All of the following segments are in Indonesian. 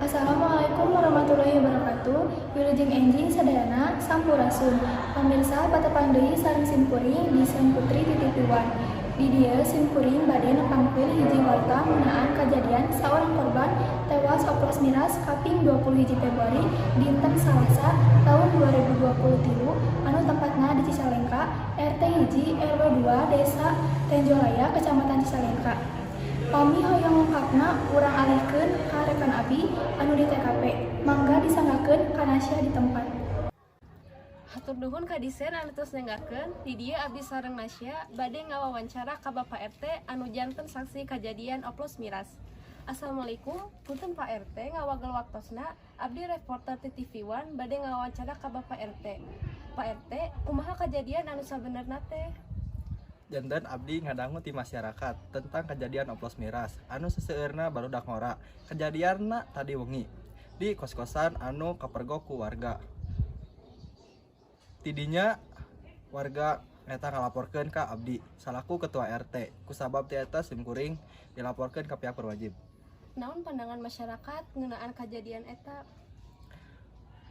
Assalamualaikum warahmatullahi wabarakatuh. Wilujeng enjing sadayana sampurasun. Pamirsa patepang deui sareng simkuring di Sen Putri titipiwan. Di dieu simkuring bade nepangkeun hiji warta ngeunaan kajadian saorang korban tewas oplos miras kaping 21 Februari dinten Salasa tahun 2023 anu tempatna di Cicalengka, RT hiji RW 2 Desa Tenjolaya, Kecamatan Cicalengka. Pami hoyong lengkapna urang alihkeun ka rekan abdi anu di TKP. Mangga disanggakeun ka Nasya di tempat. Hatur nuhun ka Disen anu tos nenggakeun. Di dieu abdi sareng Nasya bade ngawawancara ka Bapak RT anu janten saksi kajadian oplos miras. Assalamualaikum, punten Pak RT ngawagel waktosna. Abdi reporter ti TV One bade ngawawancara ka Bapak RT. Pak RT, kumaha kajadian anu sabenerna teh? Janten abdi ngadangu ti masyarakat tentang kejadian oplos miras anu seseueurna barudak ngora. Kejadianna tadi wengi di kos-kosan anu kapergok ku warga. Tidinya warga eta ngalaporkeun ka abdi salaku ketua RT. Kusabab ti eta simkuring dilaporkeun ka pihak berwajib. Naon pandangan masyarakat ngeunaan kajadian eta?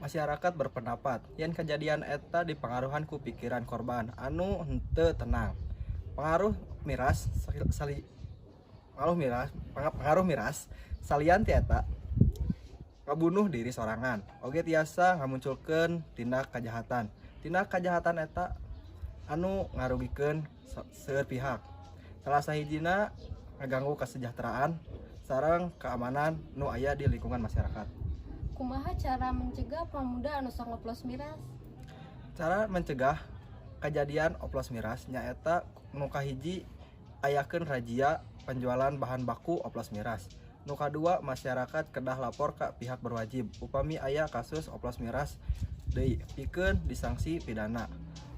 Masyarakat berpendapat yen kejadian eta dipengaruhan ku pikiran korban anu henteu tenang. Pengaruh miras salian tieta ngabunuh diri sorangan oge tiasa ngamunculkeun tindak kajahatan eta anu ngarugikeun seueur pihak. Salah sahijina ngaganggu kesejahteraan sareng keamanan nu aya di lingkungan masyarakat. Kumaha cara mencegah pemuda anu sok ngoplos miras? Cara mencegah kejadian oplos miras nyaeta nu kahiji ayakeun razia penjualan bahan baku oplos miras. Nu kadua masyarakat kedah lapor ka pihak berwajib upami aya kasus oplos miras deui pikeun disangsi pidana.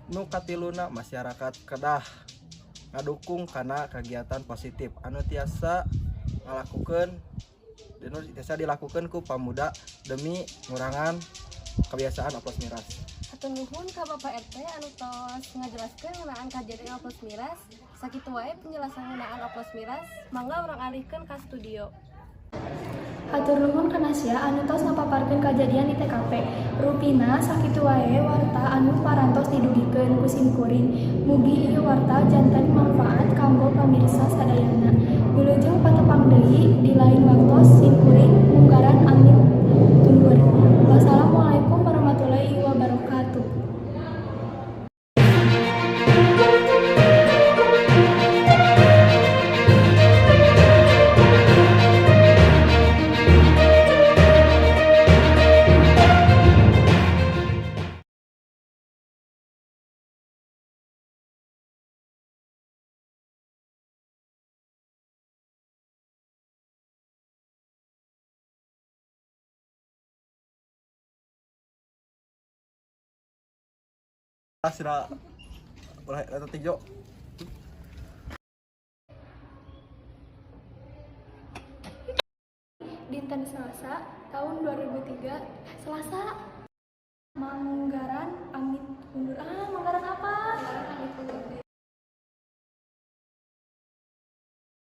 Nu katiluna masyarakat kedah ngadukung kana kegiatan positif anu tiasa dilakukeun ku pamuda demi ngurangan kebiasaan oplos miras. Hatur nuhun ka Bapak RT anu tos ngajelaskeun ngeunaan kajadian oplos miras. Sakitu wae penjelasan ngeunaan oplos miras. Mangga urang alihkeun ka studio. Hatur nuhun ka Nasya anu tos ngapaparkeun kajadian di TKP. Rupina sakitu wae warta anu parantos didugikeun ku simkuring. Mugi ieu warta janten manfaat kanggo pamirsa sadayana. Wilujeng patepang deui di lain waktos simkuring munggaran amin tundur. Wassalamualaikum warahmatullahi wabarakatuh. Sira ulah eta tijo. Dinten Selasa tahun 2003 Selasa Manggaran amit undur. Manggaran apa? Manggaran amit undur.